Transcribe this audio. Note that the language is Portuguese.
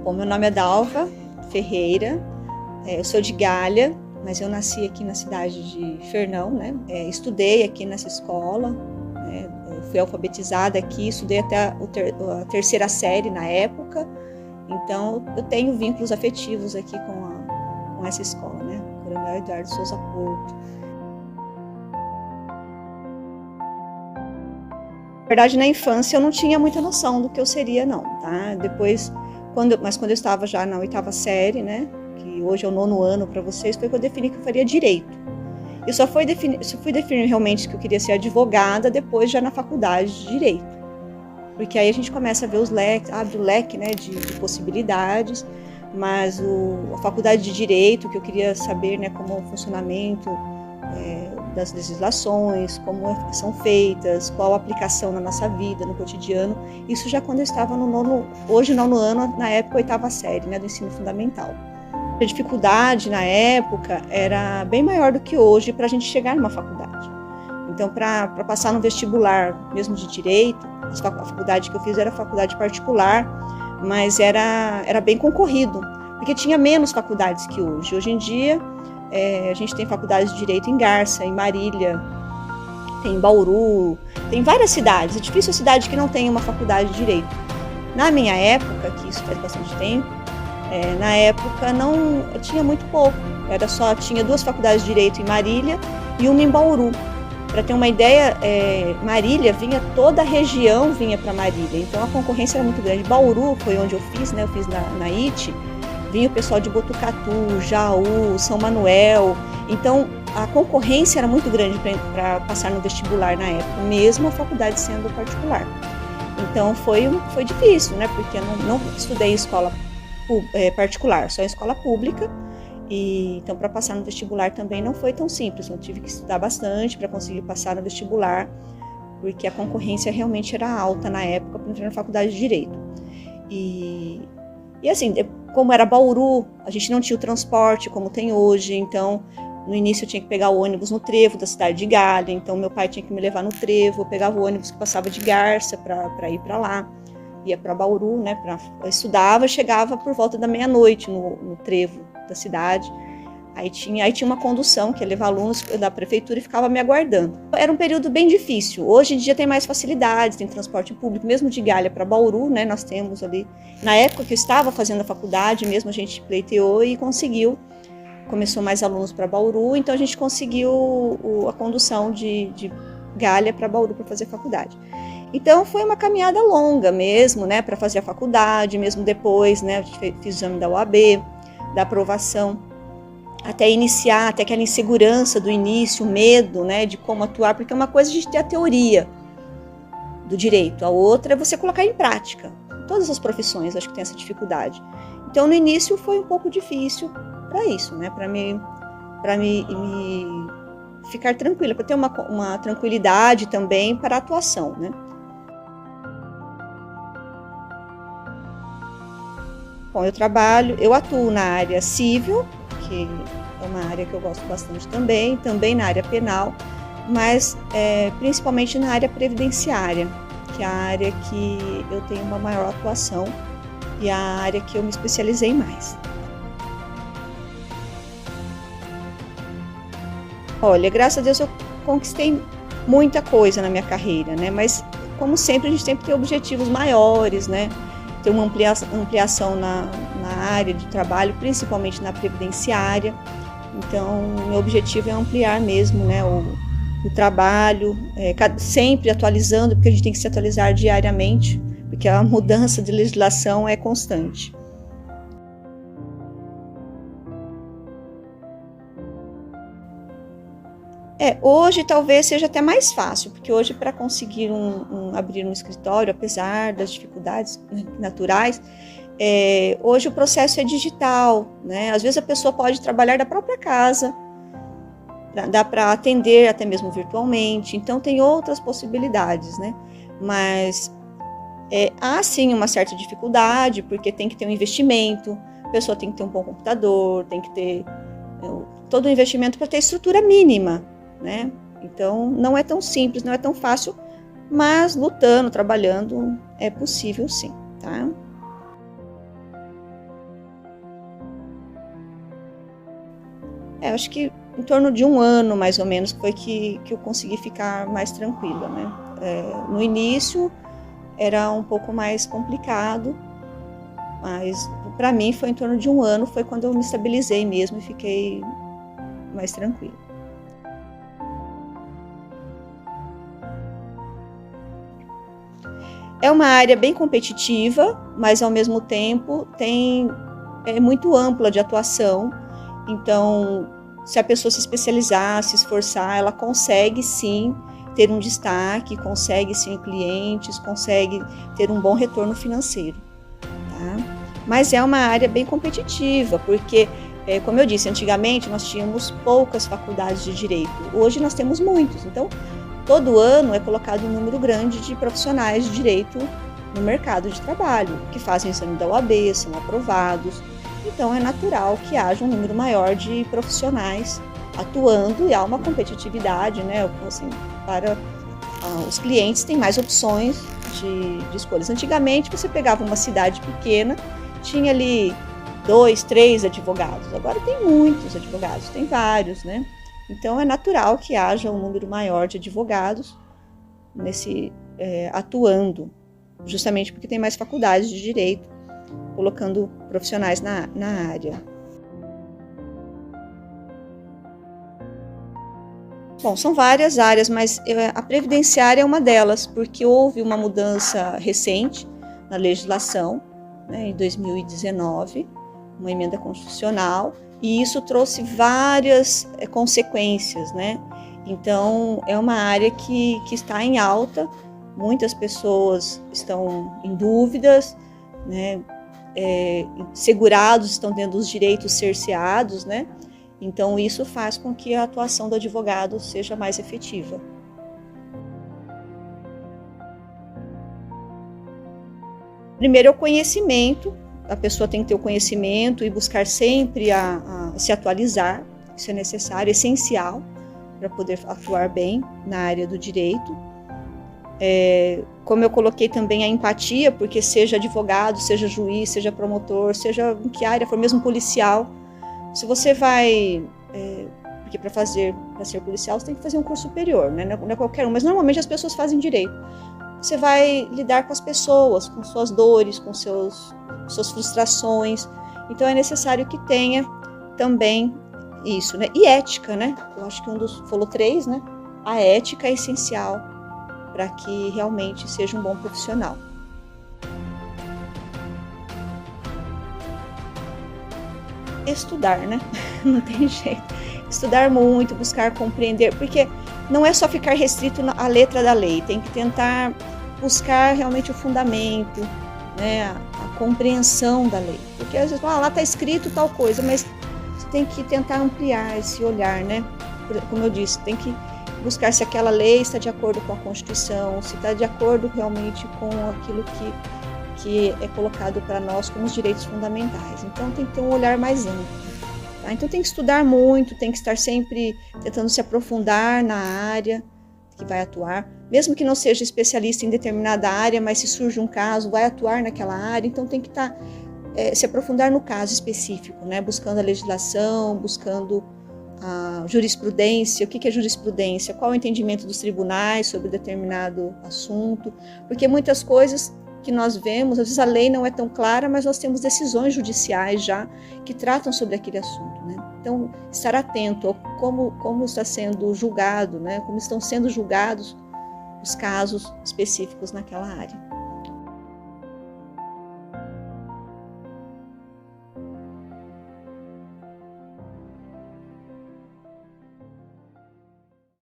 Bom, meu nome é Dalva Ferreira, eu sou de Galha, mas eu nasci aqui na cidade de Fernão, né? Estudei aqui nessa escola, né? Fui alfabetizada aqui, estudei até a terceira série na época, então eu tenho vínculos afetivos aqui com essa escola, né? Coronel Eduardo Souza Porto. Na verdade, na infância eu não tinha muita noção do que eu seria, não, tá? Depois, quando eu estava já na 8ª série, né? Que hoje é o 9º ano para vocês, foi que eu defini que eu faria direito. Eu só fui definir realmente que eu queria ser advogada depois já na faculdade de direito. Porque aí a gente começa a ver os leques, abre o leque, né, de possibilidades, mas a faculdade de direito, que eu queria saber, né, como o funcionamento das legislações, como são feitas, qual a aplicação na nossa vida, no cotidiano, isso já quando eu estava no 9º ano, na época 8ª série, né, do ensino fundamental. A dificuldade na época era bem maior do que hoje para a gente chegar numa faculdade. Então, para passar no vestibular, mesmo de direito, a faculdade que eu fiz era faculdade particular, mas era bem concorrido, porque tinha menos faculdades que hoje. Hoje em dia, a gente tem faculdades de direito em Garça, em Marília, tem em Bauru, tem várias cidades. É difícil a cidade que não tenha uma faculdade de direito. Na minha época, que isso faz bastante tempo, na época não tinha muito pouco. Tinha 2 faculdades de direito em Marília e uma em Bauru. Para ter uma ideia, Marília toda a região vinha para Marília, então a concorrência era muito grande. Bauru foi onde eu fiz, né? Eu fiz na IT. Vinha o pessoal de Botucatu, Jaú, São Manuel. Então, a concorrência era muito grande para passar no vestibular na época, mesmo a faculdade sendo particular. Então, foi difícil, né? Porque eu não estudei em escola particular, só em escola pública. Então, para passar no vestibular também não foi tão simples. Eu tive que estudar bastante para conseguir passar no vestibular, porque a concorrência realmente era alta na época para entrar na faculdade de Direito. E assim, como era Bauru, a gente não tinha o transporte como tem hoje, então no início eu tinha que pegar o ônibus no trevo da cidade de Galha, então meu pai tinha que me levar no trevo, eu pegava o ônibus que passava de Garça para ir para lá, ia para Bauru, né, eu estudava, chegava por volta da meia-noite no trevo da cidade, aí tinha uma condução que ia levar alunos da prefeitura e ficava me aguardando. Era um período bem difícil. Hoje em dia tem mais facilidades, tem transporte público, mesmo de Galha para Bauru, né? Nós temos ali. Na época que eu estava fazendo a faculdade, mesmo a gente pleiteou e conseguiu. Começou mais alunos para Bauru, então a gente conseguiu a condução de Galha para Bauru para fazer a faculdade. Então foi uma caminhada longa mesmo, né? Para fazer a faculdade, mesmo depois, né? Fiz o exame da OAB, da aprovação. Até iniciar, até aquela insegurança do início, o medo, né, de como atuar, porque uma coisa é a gente ter a teoria do direito, a outra é você colocar em prática. Todas as profissões acho que tem essa dificuldade. Então no início foi um pouco difícil para isso, né, para me ficar tranquila, para ter uma tranquilidade também para a atuação, né. Bom, eu atuo na área civil, que é uma área que eu gosto bastante também na área penal, mas principalmente na área previdenciária, que é a área que eu tenho uma maior atuação e a área que eu me especializei mais. Olha, graças a Deus eu conquistei muita coisa na minha carreira, né? Mas, como sempre, a gente sempre tem objetivos maiores, né? Ter uma ampliação na área de trabalho, principalmente na previdenciária. Então, meu objetivo é ampliar mesmo, né, o trabalho, sempre atualizando, porque a gente tem que se atualizar diariamente, porque a mudança de legislação é constante. Hoje talvez seja até mais fácil, porque hoje para conseguir abrir um escritório, apesar das dificuldades naturais, hoje o processo é digital, né? Às vezes a pessoa pode trabalhar da própria casa, dá para atender até mesmo virtualmente, então tem outras possibilidades, né? Mas há sim uma certa dificuldade, porque tem que ter um investimento, a pessoa tem que ter um bom computador, tem que ter todo o investimento para ter estrutura mínima, né? Então não é tão simples, não é tão fácil, mas lutando, trabalhando, é possível sim, tá? Acho que em torno de 1 ano, mais ou menos, foi que eu consegui ficar mais tranquila, né? No início era um pouco mais complicado, mas para mim foi em torno de 1 ano, foi quando eu me estabilizei mesmo e fiquei mais tranquila. É uma área bem competitiva, mas ao mesmo tempo é muito ampla de atuação. Então, se a pessoa se especializar, se esforçar, ela consegue sim ter um destaque, consegue sim clientes, consegue ter um bom retorno financeiro, tá? Mas é uma área bem competitiva, porque, como eu disse, antigamente nós tínhamos poucas faculdades de direito, hoje nós temos muitos. Então, todo ano é colocado um número grande de profissionais de direito no mercado de trabalho, que fazem exame da OAB, são aprovados. Então, é natural que haja um número maior de profissionais atuando e há uma competitividade, né? Assim, para os clientes têm mais opções de escolhas. Antigamente, você pegava uma cidade pequena, tinha ali 2, 3 advogados. Agora tem muitos advogados, tem vários, né? Então, é natural que haja um número maior de advogados atuando, justamente porque tem mais faculdades de direito, colocando profissionais na área. Bom, são várias áreas, mas a previdenciária é uma delas, porque houve uma mudança recente na legislação, né, em 2019, uma emenda constitucional, e isso trouxe várias consequências, né? Então, é uma área que está em alta, muitas pessoas estão em dúvidas, né? Segurados estão tendo os direitos cerceados, né? Então, isso faz com que a atuação do advogado seja mais efetiva. Primeiro é o conhecimento. A pessoa tem que ter o conhecimento e buscar sempre a se atualizar, isso é necessário, é essencial para poder atuar bem na área do direito. Como eu coloquei também a empatia, porque seja advogado, seja juiz, seja promotor, seja em que área for, mesmo policial, se você vai, porque para ser policial você tem que fazer um curso superior, né? Não é qualquer um, mas normalmente as pessoas fazem direito. Você vai lidar com as pessoas, com suas dores, com suas frustrações. Então é necessário que tenha também isso, né? E ética, né? Eu acho que falou 3, né? A ética é essencial para que realmente seja um bom profissional. Estudar, né? Não tem jeito. Estudar muito, buscar compreender, porque não é só ficar restrito à letra da lei, tem que tentar buscar realmente o fundamento, né, a compreensão da lei. Porque às vezes, lá está escrito tal coisa, mas você tem que tentar ampliar esse olhar, né? Como eu disse, tem que buscar se aquela lei está de acordo com a Constituição, se está de acordo realmente com aquilo que é colocado para nós como os direitos fundamentais. Então tem que ter um olhar mais amplo. Tá? Então tem que estudar muito, tem que estar sempre tentando se aprofundar na área que vai atuar, mesmo que não seja especialista em determinada área, mas se surge um caso, vai atuar naquela área, então tem que se aprofundar no caso específico, né? Buscando a legislação, buscando a jurisprudência, o que é jurisprudência, qual é o entendimento dos tribunais sobre determinado assunto, porque muitas coisas que nós vemos, às vezes a lei não é tão clara, mas nós temos decisões judiciais já que tratam sobre aquele assunto, né? Então, estar atento a como está sendo julgado, né? Como estão sendo julgados os casos específicos naquela área.